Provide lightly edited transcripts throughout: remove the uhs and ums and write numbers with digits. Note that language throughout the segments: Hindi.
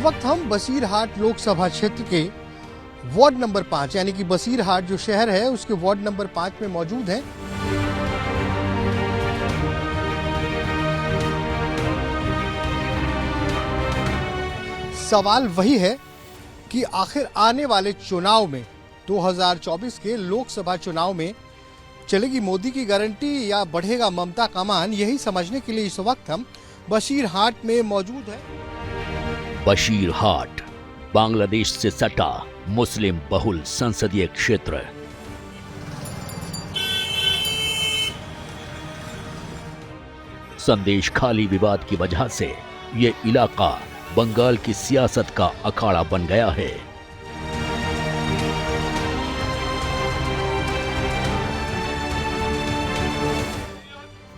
वक्त हम बसीरहाट लोकसभा क्षेत्र के वार्ड नंबर 5 यानी कि बसीरहाट जो शहर है उसके वार्ड नंबर 5 में मौजूद हैं। सवाल वही है कि आखिर आने वाले चुनाव में 2024 के लोकसभा चुनाव में चलेगी मोदी की गारंटी या बढ़ेगा ममता का मान। यही समझने के लिए इस वक्त हम बसीरहाट में मौजूद हैं। बसीरहाट बांग्लादेश से सटा मुस्लिम बहुल संसदीय क्षेत्र। संदेश खाली विवाद की वजह से ये इलाका बंगाल की सियासत का अखाड़ा बन गया है।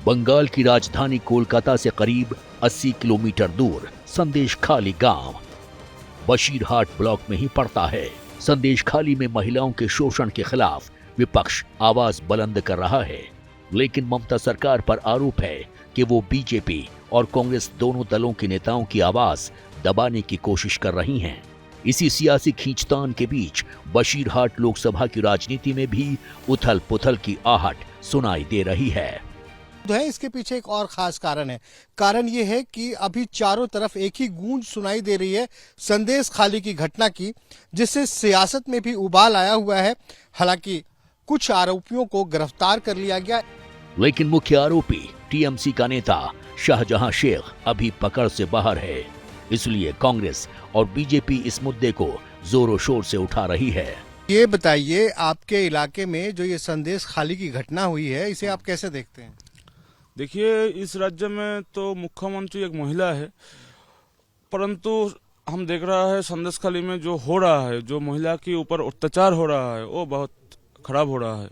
बंगाल की राजधानी कोलकाता से करीब 80 किलोमीटर दूर संदेश खाली गांव बसीरहाट ब्लॉक में ही पड़ता है। संदेश खाली में महिलाओं के शोषण के खिलाफ विपक्ष आवाज बुलंद कर रहा है, लेकिन ममता सरकार पर आरोप है कि वो बीजेपी और कांग्रेस दोनों दलों के नेताओं की आवाज दबाने की कोशिश कर रही हैं। इसी सियासी खींचतान के बीच बसीरहाट लोकसभा की राजनीति में भी उथल पुथल की आहट सुनाई दे रही है। इसके पीछे एक और खास कारण है। कारण ये है कि अभी चारों तरफ एक ही गूंज सुनाई दे रही है संदेश खाली की घटना की, जिससे सियासत में भी उबाल आया हुआ है। हालांकि कुछ आरोपियों को गिरफ्तार कर लिया गया, लेकिन मुख्य आरोपी टीएमसी का नेता शाहजहां शेख अभी पकड़ से बाहर है। इसलिए कांग्रेस और बीजेपी इस मुद्दे को जोरों शोर से उठा रही है। ये बताइए, आपके इलाके में जो ये संदेश खाली की घटना हुई है, इसे आप कैसे देखते हैं? देखिए, इस राज्य में तो मुख्यमंत्री एक महिला है, परंतु हम देख रहा है संदेश खाली में जो हो रहा है, जो महिला के ऊपर अत्याचार हो रहा है, वो बहुत खराब हो रहा है।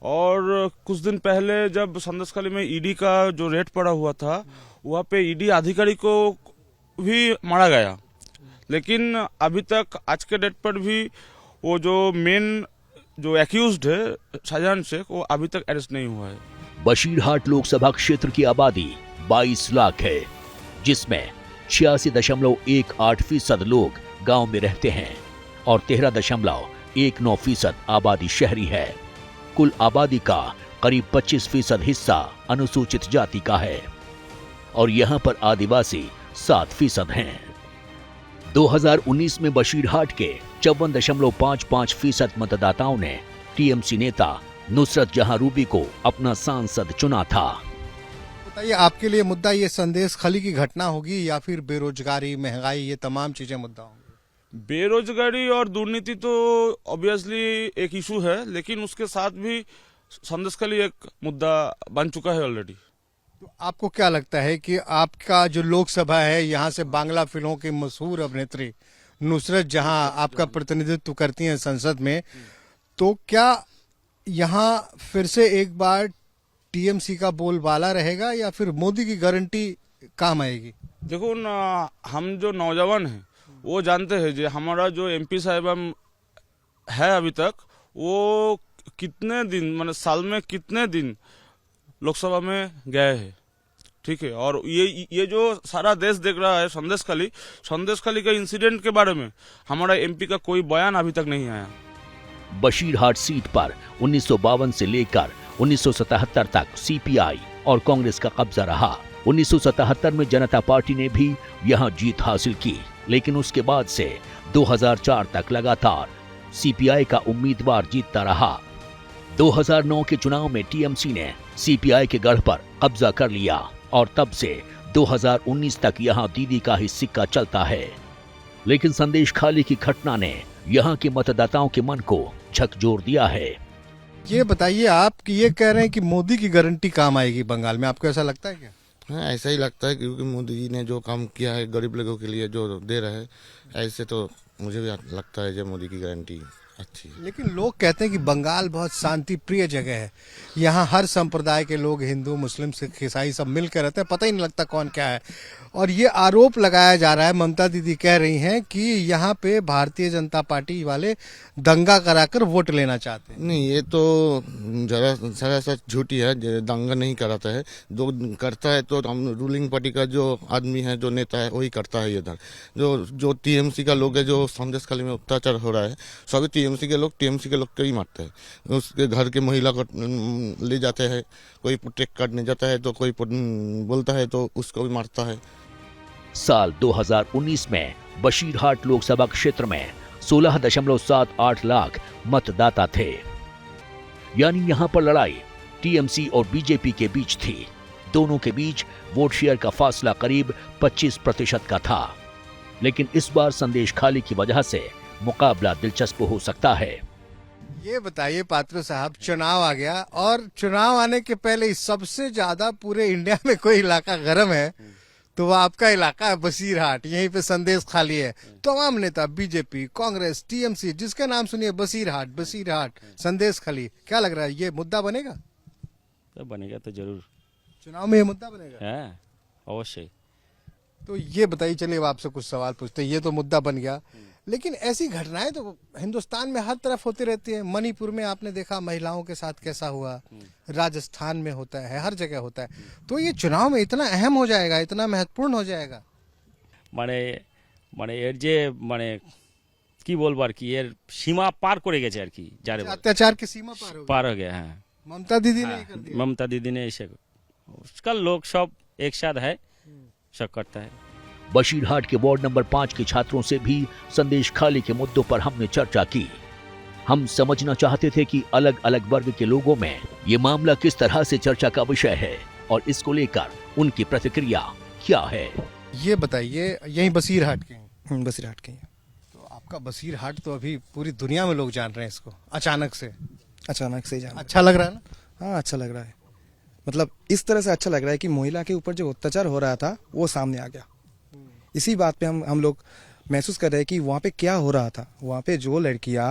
और कुछ दिन पहले जब संदेश खाली में ईडी का जो रेड पड़ा हुआ था, वहाँ पे ईडी अधिकारी को भी मारा गया, लेकिन अभी तक आज के डेट पर भी वो जो मेन जो एक्यूज्ड है शाहजहां शेख, वो अभी तक अरेस्ट नहीं हुआ है। बसीरहाट लोकसभा क्षेत्र की आबादी 22 लाख है, जिसमें 86.18% लोग गांव में रहते हैं और 13.19% आबादी शहरी है। कुल आबादी का करीब 25% हिस्सा अनुसूचित जाति का है और यहां पर आदिवासी 7% हैं। 2019 में बसीरहाट के 54.55% मतदाताओं ने टीएमसी नेता नुसरत जहां रूबी को अपना सांसद चुना था। बताइए, आपके लिए मुद्दा ये संदेश खाली की घटना होगी या फिर बेरोजगारी, महंगाई, ये तमाम चीजें मुद्दा होंगी? बेरोजगारी और दुर्नीति तो ऑब्वियसली एक इशू है, लेकिन उसके साथ भी संदेश खाली एक मुद्दा बन चुका है ऑलरेडी। तो आपको क्या लगता है कि आपका जो लोकसभा है, यहाँ से बांग्ला फिल्मों की मशहूर अभिनेत्री नुसरत जहां आपका प्रतिनिधित्व करती हैं संसद में, तो क्या यहाँ फिर से एक बार टीएमसी का बोलबाला रहेगा या फिर मोदी की गारंटी काम आएगी? देखो ना, हम जो नौजवान हैं वो जानते हैं जो हमारा जो एमपी साहिब है अभी तक, वो कितने दिन माने साल में कितने दिन लोकसभा में गए हैं, ठीक है। और ये जो सारा देश देख रहा है संदेश खाली का इंसिडेंट के बारे में हमारा एमपी का कोई बयान अभी तक नहीं आया। बसीरहाट सीट पर 1952 से लेकर 1977 तक सीपीआई और कांग्रेस का कब्जा रहा। 1977 में जनता पार्टी ने भी यहां जीत हासिल की, लेकिन उसके बाद से 2004 तक लगातार सीपीआई का उम्मीदवार जीतता रहा। 2009 के चुनाव में टीएमसी ने सीपीआई के गढ़ पर कब्जा कर लिया और तब से 2019 तक यहां दीदी का ही सिक्का चलता है। लेकिन संदेश खाली की घटना ने यहाँ के मतदाताओं के मन को झकझोर दिया है। ये बताइए, आप कि ये कह रहे हैं कि मोदी की गारंटी काम आएगी बंगाल में, आपको ऐसा लगता है क्या? हाँ, ऐसा ही लगता है, क्योंकि मोदी जी ने जो काम किया है गरीब लोगों के लिए जो दे रहे हैं, ऐसे तो मुझे भी लगता है कि मोदी की गारंटी अच्छी है। लेकिन लोग कहते हैं कि बंगाल बहुत शांति प्रिय जगह है, यहाँ हर संप्रदाय के लोग, हिंदू मुस्लिम सिख ईसाई सब मिलकर रहते हैं, पता ही नहीं लगता कौन क्या है। और ये आरोप लगाया जा रहा है, ममता दीदी कह रही हैं कि यहाँ पे भारतीय जनता पार्टी वाले दंगा कराकर वोट लेना चाहते हैं। नहीं, ये तो जरा सरासर झूठी है। दंगा नहीं कराता है, जो करता है तो हम रूलिंग पार्टी का जो आदमी है, जो नेता है, वही करता है। इधर जो टीएमसी का लोग है, जो संदेश खाली में अत्याचार हो रहा है, सभी टीएमसी के लोग को ही मारते हैं। उसके घर के महिला को ले जाते हैं, कोई टेक काटने जाता है तो कोई बोलता है तो उसको भी मारता है। साल 2019 में बशीरहाट लोकसभा क्षेत्र में 16.78 लाख मतदाता थे। यानी यहां पर लड़ाई टीएमसी और बीजेपी के बीच थी। दोनों के बीच वोट शेयर का फासला करीब 25% का था। लेकिन इस बार संदेश खाली की वजह से मुकाबला दिलचस्प हो सकता है। ये बताइए पात्रो साहब, चुनाव आ गया और चुनाव आने के पहले सबसे ज्यादा पूरे इंडिया में कोई इलाका गर्म है तो वो आपका इलाका है बसीरहाट। यहीं पे संदेश खाली है। तमाम नेता बीजेपी, कांग्रेस, टीएमसी, जिसका नाम सुनिए बसीरहाट, संदेश खाली। क्या लग रहा है, ये मुद्दा बनेगा? तो बनेगा तो जरूर चुनाव में ये मुद्दा बनेगा? है, अवश्य। तो ये बताइए, चलिए अब आपसे कुछ सवाल पूछते हैं। ये तो मुद्दा बन गया, लेकिन ऐसी घटनाएं तो हिंदुस्तान में हर तरफ होती रहती है। मणिपुर में आपने देखा महिलाओं के साथ कैसा हुआ, राजस्थान में होता है, हर जगह होता है। तो ये चुनाव में इतना अहम हो जाएगा, इतना महत्वपूर्ण हो जाएगा? মানে এর যে মানে কি বলবো আর কি, এর সীমা পার করে গেছে আর কি, যারে বলে। अत्याचार की सीमा पार हो गई। पार हो गया। हाँ, ममता दीदी ने ये कर दिया। ममता दीदी ने इसे, उसका लोग सब एक साथ है, सब करता है। बशीरहाट के वार्ड नंबर 5 के छात्रों से भी संदेश खाली के मुद्दों पर हमने चर्चा की। हम समझना चाहते थे कि अलग अलग वर्ग के लोगों में ये मामला किस तरह से चर्चा का विषय है और इसको लेकर उनकी प्रतिक्रिया क्या है। ये बताइए, यही बसीरहाट के हैं? बसीरहाट के ही हैं। तो आपका बसीरहाट तो अभी पूरी दुनिया में लोग जान रहे हैं इसको, अचानक से। अचानक से ही जाना। अच्छा लग रहा है ना? हाँ, अच्छा लग रहा है। मतलब इस तरह से अच्छा लग रहा है कि महिला के ऊपर जो अत्याचार हो रहा था वो सामने आ गया। इसी बात पे हम लोग महसूस कर रहे हैं कि वहाँ पे क्या हो रहा था। वहाँ पे जो लड़कियाँ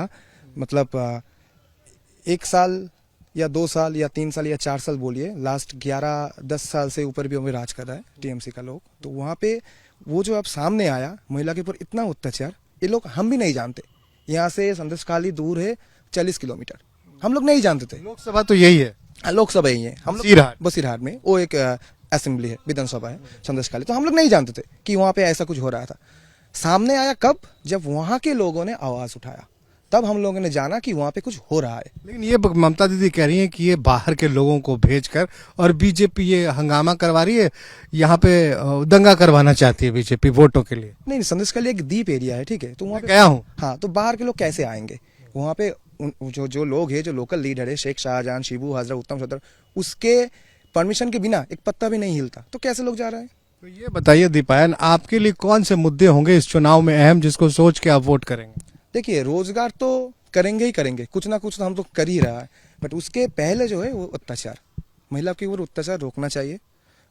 मतलब 1 साल या 2 साल या 3 साल या 4 साल बोलिए, लास्ट 11-10 साल से ऊपर भी हमें राज कर रहा है टीएमसी का लोग। तो वहाँ पे वो जो अब सामने आया महिला के ऊपर इतना अत्याचार, ये लोग हम भी नहीं जानते। यहाँ से संदेश खाली दूर है 40 किलोमीटर, हम लोग नहीं जानते थे। लोकसभा तो यही है, लोकसभा ही है। हम बसीरहाट। बसीरहाट में वो एक असेंबली है, विधानसभा है संदेश खाली। तो हम लोग नहीं जानते थे कि वहाँ पे ऐसा कुछ हो रहा था। सामने आया कब, जब वहाँ के लोगों ने आवाज उठाया, तब हम लोगों ने जाना कि वहाँ पे कुछ हो रहा है। लेकिन ये ममता दीदी कह रही हैं कि ये बाहर के लोगों को भेजकर, और बीजेपी ये हंगामा करवा रही है, यहाँ पे दंगा करवाना चाहती है बीजेपी वोटों के लिए। नहीं, संदेश खाली एक दीप एरिया है, ठीक है। तो वहाँ पे गया हूँ। हाँ, तो बाहर के लोग कैसे आएंगे वहाँ पे? जो लोग है, जो लोकल लीडर है, शेख शाहजहां, शिबू हाजरा, उत्तम सदर, उसके परमिशन के बिना एक पत्ता भी नहीं हिलता, तो कैसे लोग जा रहे हैं? तो ये बताइए दीपायन, आपके लिए कौन से मुद्दे होंगे इस चुनाव में अहम, जिसको सोच के आप वोट करेंगे? देखिए, रोजगार तो करेंगे ही करेंगे, कुछ ना कुछ तो हम तो कर ही रहा है। बट उसके पहले जो है वो अत्याचार, महिला के ऊपर अत्याचार रोकना चाहिए,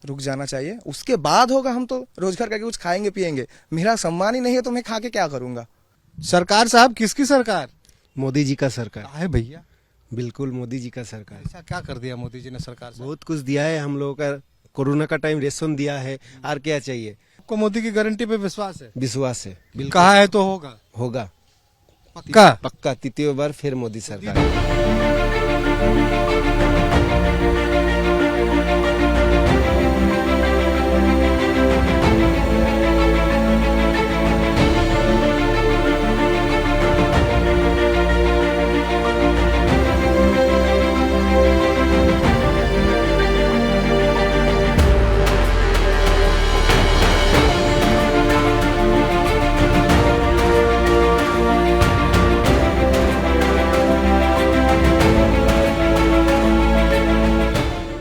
रुक जाना चाहिए। उसके बाद होगा, हम तो रोजगार करके कुछ खाएंगे पिएंगे। मेरा सम्मान ही नहीं है तो मैं खा के क्या करूंगा? सरकार साहब, किसकी सरकार? मोदी जी का सरकार। है भैया, बिल्कुल मोदी जी का सरकार। ऐसा क्या कर दिया मोदी जी ने सरकार से? बहुत कुछ दिया है हम लोगों का। कोरोना का टाइम रेशन दिया है, और क्या चाहिए? आपको मोदी की गारंटी पे विश्वास है? विश्वास है, बिल्कुल कहा है तो होगा, होगा पक्का। पक्का। तृतीय बार फिर मोदी सरकार।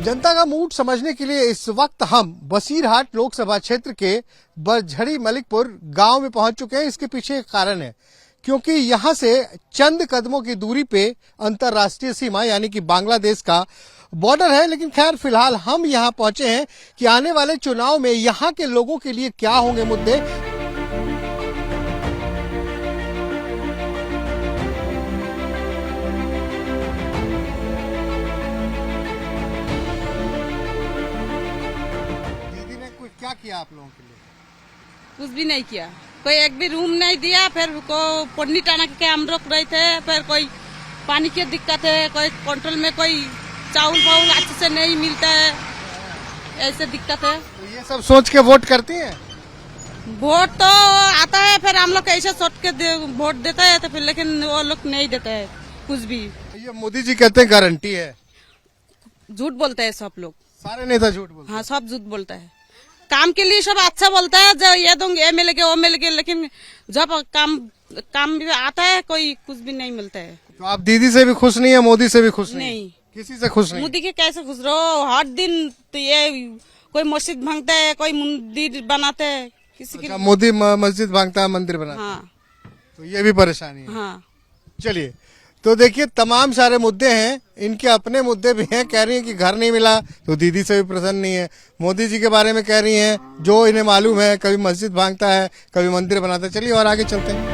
जनता का मूड समझने के लिए इस वक्त हम बसीरहाट लोकसभा क्षेत्र के बरझड़ी मलिकपुर गांव में पहुंच चुके हैं। इसके पीछे एक कारण है, क्योंकि यहां से चंद कदमों की दूरी पे अंतर्राष्ट्रीय सीमा यानी कि बांग्लादेश का बॉर्डर है। लेकिन खैर, फिलहाल हम यहां पहुंचे हैं कि आने वाले चुनाव में यहां के लोगों के लिए क्या होंगे मुद्दे। क्या किया आप लोगों के लिए? कुछ भी नहीं किया, कोई एक भी रूम नहीं दिया, फिर को पन्नी टाना के हम रोक रहे थे, फिर कोई पानी की दिक्कत है, कोई कंट्रोल में कोई चावल वाउल अच्छे से नहीं मिलता है, ऐसे दिक्कत है। तो ये सब सोच के वोट करती हैं? वोट तो आता है, फिर हम लोग ऐसे सोच के वोट देते हैं, तो फिर लेकिन वो लोग नहीं देते हैं कुछ भी, ये मोदी जी कहते हैं गारंटी है, झूठ बोलते हैं सब लोग। सारे नेता झूठ बोलते हाँ, सब झूठ बोलता है। काम के लिए सब अच्छा बोलता है, जो ये दूंगे ये मिलेंगे वो मिलेंगे, लेकिन जब काम भी आता है कोई कुछ भी नहीं मिलता है। हैं। तो आप दीदी से भी खुश नहीं है, मोदी से भी खुश नहीं, नहीं, किसी से खुश नहीं? मोदी के कैसे खुश रहो, हर दिन तो ये कोई मस्जिद भांगता है, कोई मंदिर बनाते हैं, किसी की। अच्छा, मोदी मस्जिद भांगता है, मंदिर बनाता है, हाँ तो ये भी परेशानी है। हाँ। चलिए, तो देखिए तमाम सारे मुद्दे हैं, इनके अपने मुद्दे भी हैं। कह रही हैं कि घर नहीं मिला तो दीदी से भी प्रसन्न नहीं है, मोदी जी के बारे में कह रही हैं जो इन्हें मालूम है, कभी मस्जिद भांगता है, कभी मंदिर बनाता है। चलिए और आगे चलते हैं।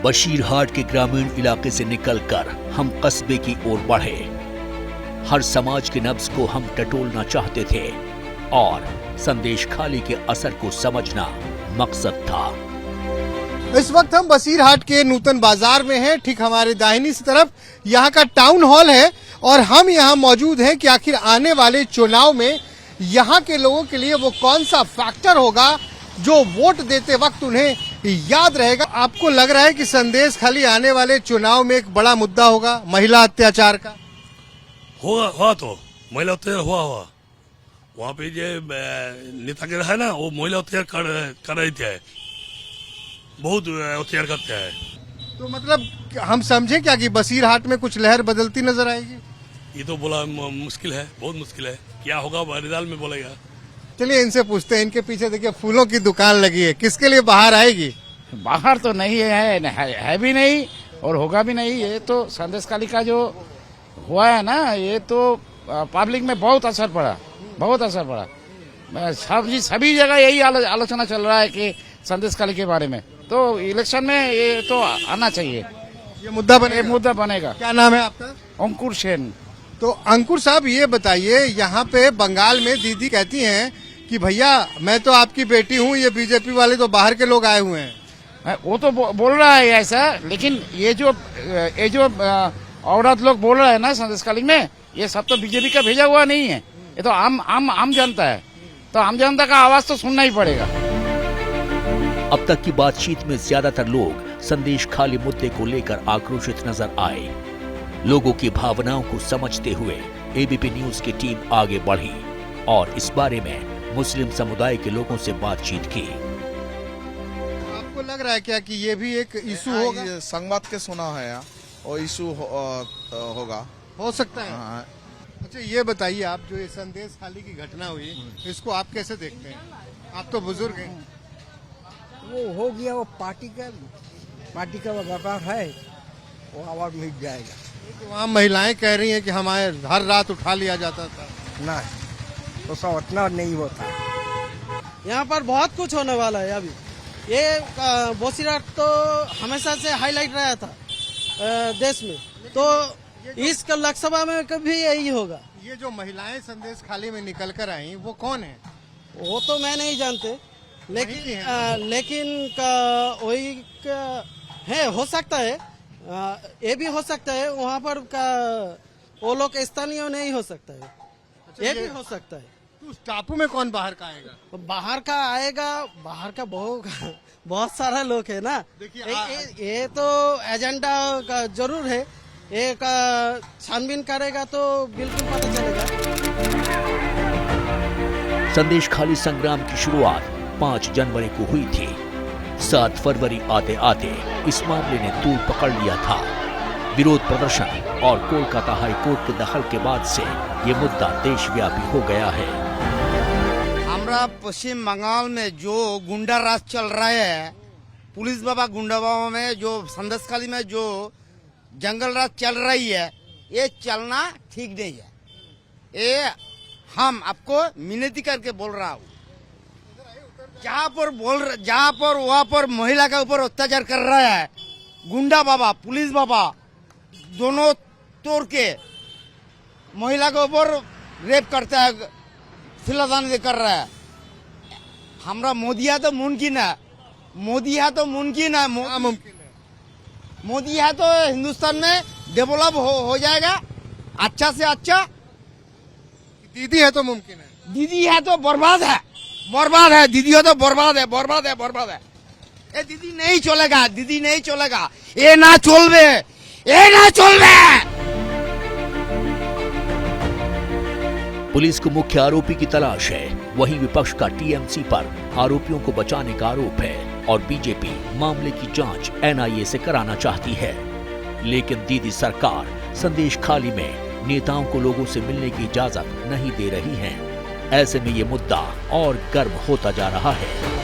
बशीरहाट के ग्रामीण इलाके से निकलकर हम कस्बे की ओर बढ़े। हर समाज के नब्ज को हम टटोलना चाहते थे और संदेश खाली के असर को समझना मकसद था। इस वक्त हम बसीरहाट के नूतन बाजार में हैं। ठीक हमारे दाहिनी से तरफ यहाँ का टाउन हॉल है और हम यहाँ मौजूद हैं कि आखिर आने वाले चुनाव में यहाँ के लोगों के लिए वो कौन सा फैक्टर होगा जो वोट देते वक्त उन्हें याद रहेगा। आपको लग रहा है कि संदेश खाली आने वाले चुनाव में एक बड़ा मुद्दा होगा महिला अत्याचार का? हुआ तो महिला अत्याचार हुआ वहाँ पे जो नेता के है ना, वो महिला अत्याचार कर रहे थे, बहुत अत्याचार करते हैं। तो मतलब हम समझे क्या कि बसीरहाट में कुछ लहर बदलती नजर आएगी? ये तो बोला मुश्किल है, बहुत मुश्किल है, क्या होगा रिजल्ट में बोलेगा। चलिए इनसे पूछते हैं। इनके पीछे देखिए फूलों की दुकान लगी है, किसके लिए बाहर आएगी? बाहर तो नहीं है भी नहीं और होगा भी नहीं। ये तो संदेशखाली का जो हुआ है ना, ये तो पब्लिक में बहुत असर पड़ा, बहुत असर पड़ा। सभी जगह यही आलोचना चल रहा है कि संदेशखाली के बारे में, तो इलेक्शन में ये तो आना चाहिए, ये मुद्दा बनेगा। मुद्दा बनेगा। क्या नाम है आपका? अंकुर सेन। तो अंकुर साहब ये बताइए, यहाँ पे बंगाल में दीदी कहती हैं कि भैया मैं तो आपकी बेटी हूँ, ये बीजेपी वाले तो बाहर के लोग आए हुए हैं। वो तो बोल रहा है ऐसा, लेकिन ये जो औरत लोग बोल रहे हैं ना संदेशखाली में, ये सब तो बीजेपी का भेजा हुआ नहीं है, ये तो आम जनता है, तो आम जनता का आवाज तो सुनना ही पड़ेगा। अब तक की बातचीत में ज्यादातर लोग संदेश खाली मुद्दे को लेकर आक्रोशित नजर आए। लोगों की भावनाओं को समझते हुए एबीपी न्यूज की टीम आगे बढ़ी और इस बारे में मुस्लिम समुदाय के लोगों से बातचीत की। आपको लग रहा है क्या कि ये भी एक इशू होगा? ये संवाद के सुना है यहाँ, और इशू होगा, हो सकता है। अच्छा ये बताइए, आप जो ये संदेश खाली की घटना हुई, इसको आप कैसे देखते हैं? आप तो बुजुर्ग हैं। वो हो गया, वो पार्टी का व्यापार है, वो अवार्ड मिल जाएगा। तो वहाँ महिलाएं कह रही हैं कि हमारे हर रात उठा लिया जाता था। ना तो सब उतना नहीं होता। यहाँ पर बहुत कुछ होने वाला है। अभी ये बसीरहाट तो हमेशा से हाईलाइट रहा था देश में, तो इस लोकसभा में कभी यही होगा। ये जो महिलाएं संदेश खाली में निकल कर आई, वो कौन है? वो तो मैं नहीं जानते, लेकिन वही है, हो सकता है, ये भी हो सकता है वहाँ पर वो लोग स्थानीय नहीं हो सकता है। अच्छा, ये भी हो सकता है। तो उस टापू में कौन बाहर का आएगा? तो बाहर का आएगा, बाहर का बहुत सारा लोग है ना। देखिए ये तो एजेंडा का जरूर है, एक छानबीन करेगा तो बिल्कुल पता चलेगा। संदेश खाली संग्राम की शुरुआत 5 जनवरी को हुई थी। 7 फरवरी आते आते इस मामले ने तूल पकड़ लिया था। विरोध प्रदर्शन और कोलकाता हाई कोर्ट के दखल के बाद से ये मुद्दा देशव्यापी हो गया है। हमारा पश्चिम बंगाल में जो गुंडा राज चल रहा है, पुलिस बाबा गुंडा बाबा में जो संदेशखाली में जो जंगल राज चल रही है, ये चलना ठीक नहीं है। ये हम आपको मिनती करके बोल रहा हूँ, जहाँ पर वहाँ पर महिला के ऊपर अत्याचार कर रहा है गुंडा बाबा, पुलिस बाबा दोनों तोड़ के महिला के ऊपर रेप करता है, फिलदान कर रहा है। हमरा मोदी है तो मुमकिन है, मोदी है तो मुमकिन है, मोदी है तो हिंदुस्तान में डेवलप हो जाएगा अच्छा से अच्छा। दीदी है तो मुमकिन है, दीदी है तो बर्बाद है, बर्बाद है, दीदी है तो बर्बाद है, बर्बाद है, बर्बाद है। ये दीदी नहीं चलेगा, दीदी नहीं चलेगा, ये ना चलबे, ये ना चलबे। पुलिस को मुख्य आरोपी की तलाश है, वहीं विपक्ष का टीएमसी पर आरोपियों को बचाने का आरोप है और बीजेपी मामले की जांच एनआईए से कराना चाहती है। लेकिन दीदी सरकार संदेश खाली में नेताओं को लोगों से मिलने की इजाजत नहीं दे रही है। ऐसे में ये मुद्दा और गर्म होता जा रहा है।